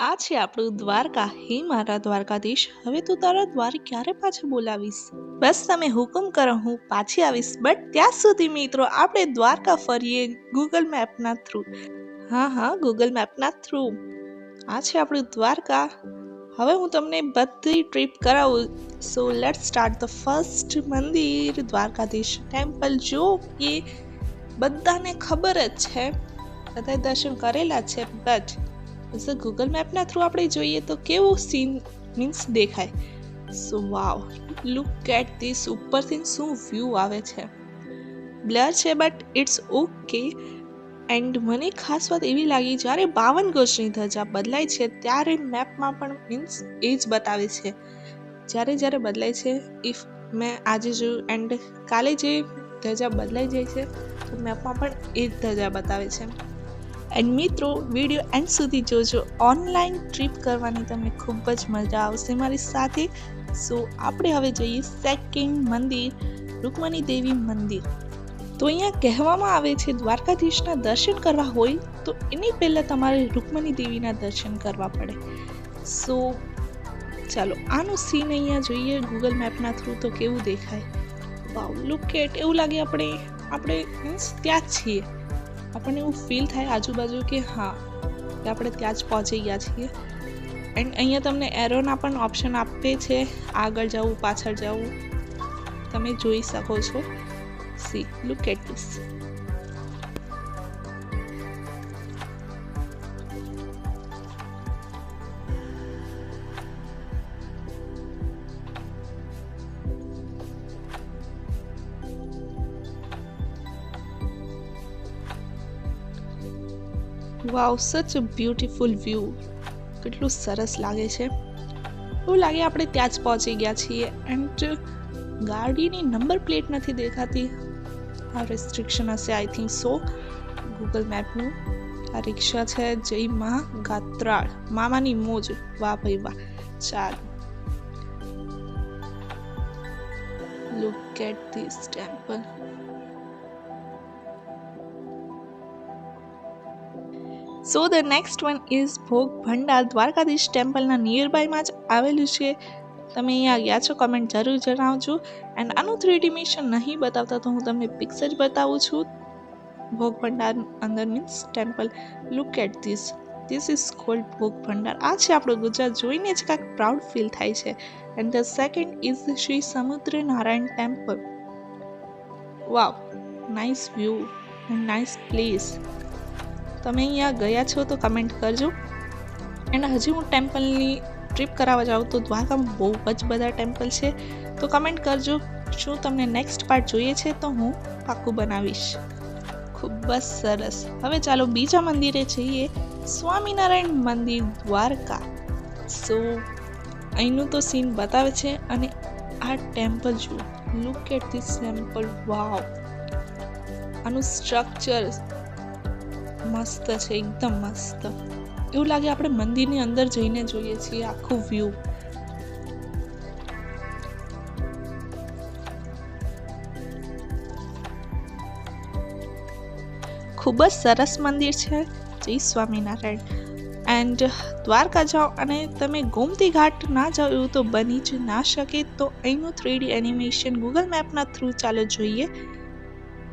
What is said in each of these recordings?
આ છે આપણું દ્વારકા. હે મારા દ્વારકાધીશ, હવે તું તારા દ્વાર ક્યારે પાછા બોલાવીશ? બસ તમે હુકમ કરો, હું પાછી આવીશ. બટ ત્યાં સુધી મિત્રો આપણે દ્વારકા ફરીએ ગૂગલ મેપના થ્રુ. હા, ગૂગલ મેપના થ્રુ. આ છે આપણું દ્વારકા. હવે હું તમને બધી ટ્રીપ કરાવું. So let's start the first મંદિર, દ્વારકાધીશ ટેમ્પલ. જો કે બધાને ખબર જ છે, બધાએ દર્શન કરેલા છે, બટ ગૂગલ મેપના થ્રુ આપણે જોઈએ તો કેવું સીન મીન્સ દેખાય. સો વાવ, લુક એટ ધીસ. ઉપરથી શું વ્યૂ આવે છે. બ્લર છે બટ ઇટ્સ ઓકે. એન્ડ મને ખાસ વાત એવી લાગી, જ્યારે 52 ગજની ધજા બદલાય છે ત્યારે મેપમાં પણ મીન્સ એ જ બતાવે છે. જ્યારે બદલાય છે, ઇફ મેં આજે જોયું એન્ડ કાલે જે ધજા બદલાઈ જાય છે તો મેપમાં પણ એ જ ધજા બતાવે છે. એન્ડ મિત્રો વિડીયો એન્ડ સુધી જોજો. ઓનલાઈન ટ્રીપ કરવાની તમને ખૂબ જ મજા આવશે મારી સાથે. સો આપણે હવે જઈએ સેકન્ડ મંદિર, રૂકમણી દેવી મંદિર. તો અહીંયા કહેવામાં આવે છે દ્વારકાધીશના દર્શન કરવા હોય તો એની પહેલાં તમારે રૂકમણી દેવીના દર્શન કરવા પડે. સો ચાલો આનું સીન અહીંયા જોઈએ ગૂગલ મેપના થ્રુ તો કેવું દેખાય. વાવ, લુક એટ. એવું લાગે આપણે મીન્સ ત્યાં જ છીએ. આપણને એવું ફીલ થાય આજુબાજુ કે હા કે આપણે ત્યાં જ પહોંચી ગયા છીએ. એન્ડ અહીંયા તમને એરોના પણ ઓપ્શન આપે છે, આગળ જવું પાછળ જવું તમે જોઈ શકો છો. See, look at this. Wow, such a beautiful view. કેટલું સરસ લાગે છે. એવું લાગે આપણે ત્યાં જ પહોંચી ગયા છીએ. એન્ડ ગાડીની નંબર પ્લેટ નથી દેખાતી. આ રેસ્ટ્રિક્શન હશે આઈ થિંક સો ગૂગલ મેપનું. આ રિક્ષા છે જય મા ગાત્રાળ, મામાની મોજ. વાહ ભાઈ વાહ. ચાલો, look at this temple. So the next one is Bhog Bhandar. Dwarkadhish ટેમ્પલના નિયરબાયમાં જ આવેલું છે. તમે અહીંયા ગયા છો કમેન્ટ જરૂર જણાવજો. એન્ડ આનું 3D મિશન નહીં બતાવતા તો હું તમને પિક્સ જ બતાવું છું. ભોગ ભંડાર અંદર means temple. Look at this. This is called Bhog Bhandar. આ છે આપણું ગુજરાત. જોઈને જ કાંઈક પ્રાઉડ ફીલ થાય છે. And the second is Shri Samudra Narayan temple. Wow, nice view and nice place. તમે અહીંયા ગયા છો તો કમેન્ટ કરજો. એન્ડ હજી હું ટેમ્પલની ટ્રીપ કરાવવા જાઉં તો દ્વારકામાં બહુ જ બધા ટેમ્પલ છે, તો કમેન્ટ કરજો. શું તમને નેક્સ્ટ પાર્ટ જોઈએ છે તો હું પાક્કું બનાવીશ. ખૂબ જ સરસ. હવે ચાલો બીજા મંદિરે જઈએ, સ્વામિનારાયણ મંદિર દ્વારકા. સો અહીંનું તો સીન બતાવે છે અને આ ટેમ્પલ જુઓ. Look at this temple. Wow, આનું સ્ટ્રક્ચર મસ્ત છે, એકદમ મસ્ત. એવું લાગે આપણે મંદિરની અંદર જઈને જોઈએ છીએ આખું વ્યૂ. ખૂબ જ સરસ મંદિર છે. જય સ્વામિનારાયણ. એન્ડ દ્વારકા જાઓ અને તમે ગોમતી ઘાટ ના જાઓ એવું તો બની જ ના શકે, તો અહીંનું 3D એનિમેશન ગૂગલ મેપના થ્રુ ચાલો જોઈએ.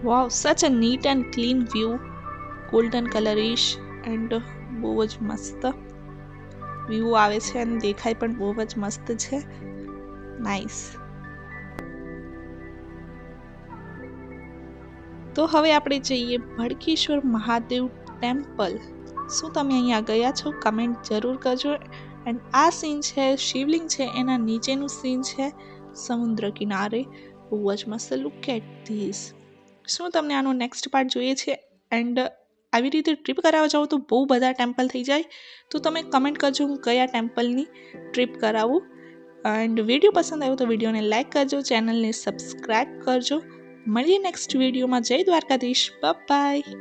Wow, such a neat and clean view. Golden colourish and બહુ જ મસ્ત વ્યૂ આવે છે અને દેખાય પણ બહુ જ મસ્ત છે. નાઇસ. તો હવે આપણે જઈએ ભડકેશ્વર મહાદેવ ટેમ્પલ. શું તમે અહીંયા ગયા છો? કમેન્ટ જરૂર કરજો. એન્ડ આ સીન છે, શિવલિંગ છે એના નીચેનું સીન છે સમુદ્ર કિનારે. બહુ જ મસ્ત. Look at this. શું તમને આનો નેક્સ્ટ પાર્ટ જોઈએ છે? એન્ડ આવી રીતે ટ્રીપ કરાવવા જાઓ તો બહુ બધા ટેમ્પલ થઈ જાય, તો તમે કમેન્ટ કરજો હું કયા ટેમ્પલની ટ્રીપ કરાવું. એન્ડ વિડીયો પસંદ આવ્યો તો વિડીયોને લાઇક કરજો, ચેનલને સબસ્ક્રાઈબ કરજો. મળીએ નેક્સ્ટ વિડીયોમાં. જય દ્વારકાધીશ. બાય.